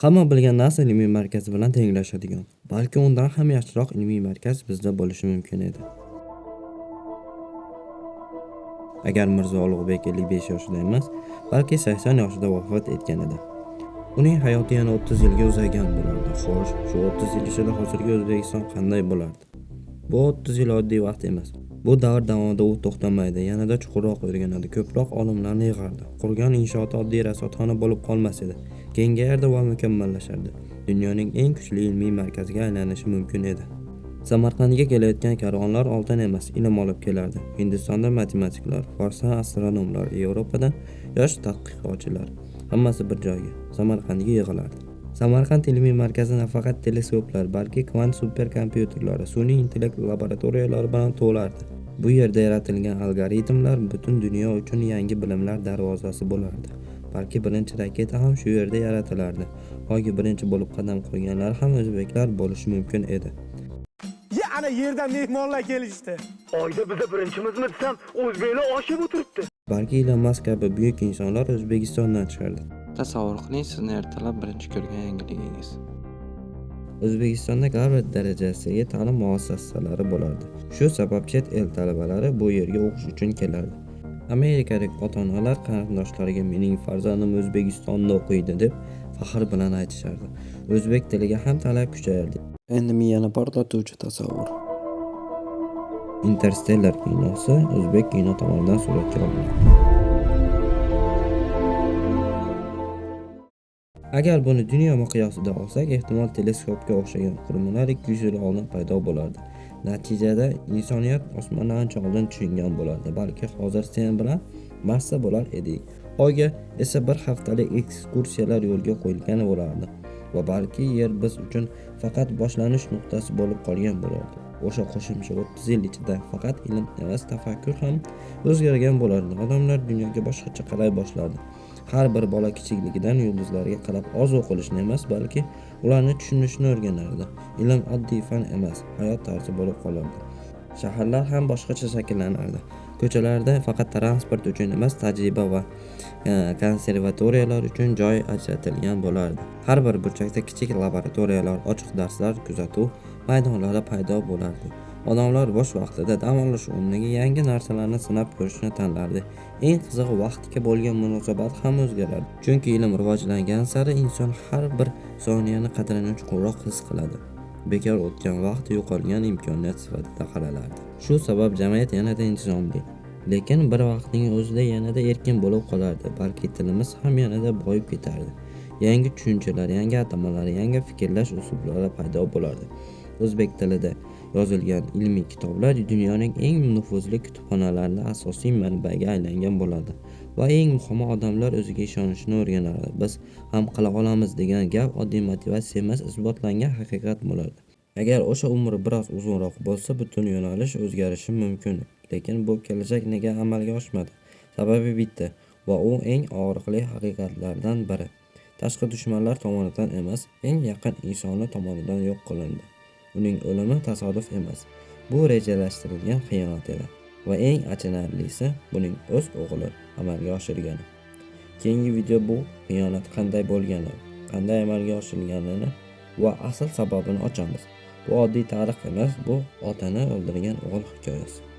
Hamma bilgan NASA ilmiy markazi bilan tenglashadigan, balki undan ham yaxshiroq ilmiy markaz bizda bo'lishi mumkin edi. Agar Mirzo Ulug'bek 55 yoshida emas, balki 80 yoshida vafot etgan edi. Uning hayoti yana 30 yilga uzaygan bo'lardi. Xo'sh, shu 30 yil ichida hozirgi O'zbekiston qanday bo'lardi? Bu 30 yil oddiy vaqt emas. Bu davr davomida u to'xtamaydi, yanada chuqurroq o'rganadi, ko'proq olimlarni yig'ardi. Qurgan inshooti oddiy rasotxona bo'lib qolmas edi. Kengayardi va mukammallashardi. Dunyoning eng kuchli ilmiy markaziga aylanishi mumkin edi. Samarqandga kelayotgan karvonlar oltin emas, ilm olib kelardi. Hindistonda matematiklar, Forsdan astronomlar, Yevropadan yosh tadqiqotchilar, hammasi bir joyga, Samarqandga yig'ilardi. Samarqand ilmiy markazi nafaqat teleskoplar, balki kvant superkompyuterlari, sun'iy intellekt laboratoriyalari bilan to'lardi. Bu yerda yaratilgan algoritmlar butun dunyo uchun yangi bilimlar darvozasi bo'lardi. Balki birinchi raketa ham shu yerda yaratilardi. Oyga birinchi bo'lib qadam qo'yganlar ham o'zbeklar bo'lishi mumkin edi. Ana yerdan mehmonlar kelishdi. Oyda biza birinchimizmi desam, o'zbeklar oshib o'tiribdi. Balki Elon Musk kabi buyuk insonlar O'zbekistondan chiqardi. Tasavvur qiling, sizni ertalab birinchi ko'rgan yangiligingiz. O'zbekistonda Garvard darajasidagi ta'lim muassasalari bo'lardi. Shu sabab chet el talabalari bu yerga o'qish uchun kelardi. Amerikalik ota-onalar qarindoshlariga mening farzandim O'zbekistonda o'qiydi deb faxr bilan aytishardi. O'zbek tiliga ham talab kuchayardi. Endi miyani portlatuvchi tasavvur. Interstellar kinosi o'zbek kino tomonidan suratga olingan. Agar buni dunyo miqyosida olsak, ehtimol teleskopga o'xshagan qurilmalar 200 yil oldin paydo bo'lardi. Natijada insoniyat osmonni ancha oldin tushungan bo'lardi. Balki hozir sen bilan Marsda bo'lar edik. Oyga esa bir haftalik ekskursiyalar yo'lga qo'yilgan bo'lardi. Va balki yer biz uchun faqat boshlanish nuqtasi bo'lib qolgan bo'lardi. O'sha qo'shimcha 30 yil ichida faqat ilm emas, tafakkur ham o'zgargan bo'lardi. Odamlar dunyoga boshqacha qaray boshlardi. Har bir bola kichikligidan yulduzlarga qarab oz o'qilishni emas, balki ularni tushunishni o'rganardi. Ilm oddiy fan emas, hayot tarzi bo'lib qolardi. Shaharlar ham boshqacha shakllanardi. Ko'chalarda faqat transport uchun emas, tajriba va konservatoriyalar uchun joy ajratilgan bo'lardi. Har bir burchakda kichik laboratoriyalar, ochiq darslar, kuzatuv maydonlari paydo bo'lardi. Odamlar bo'sh vaqtida dam olish o'rniga yangi narsalarni sinab ko'rishni tanlardi. Eng qizig'i, vaqtga bo'lgan munosabat ham o'zgarardi. Chunki ilm rivojlangan sari inson har bir soniyani qadrini chuqurroq his qiladi. Bekor o'tgan vaqt yo'qolgan imkoniyat sifatida qaralardi. Shu sabab jamiyat yanada intizomli, lekin bir vaqtning o'zida yanada erkin bo'lib qolardi. Balki tilimiz ham yanada boyib ketardi. Yangi tushunchalar, yangi atamalar, yangi fikrlash uslublari paydo bo'lardi. O'zbek tilida yozilgan ilmiy kitoblar dunyoning eng nufuzli kutubxonalarida asosiy manbaga aylangan bo'ladi. Va eng muhimi, odamlar o'ziga ishonishni o'rganardi. Biz ham qila olamiz degan gap oddiy motivatsiya emas, isbotlangan haqiqat bo'lardi. Agar o'sha umr biroz uzunroq bo'lsa, butun yo'nalish o'zgarishi mumkin. Lekin bu kelajak nega amalga oshmadi? Sababi bitta va u eng og'riqli haqiqatlardan biri. Tashqi dushmanlar tomonidan emas, eng yaqin insoni tomonidan yo'q qilindi. Uning o'limi tasodif emas. Bu rejalashtirilgan xiyonat edi. Va eng achinarlisi, buning o'z o'g'li amalga oshirgani. Keyingi video bu xiyonat qanday bo'lgani, qanday amalga oshirilganini va asl sababini ochamiz. Bu oddiy tarix emas, bu otani o'ldirgan o'g'il hikoyasi.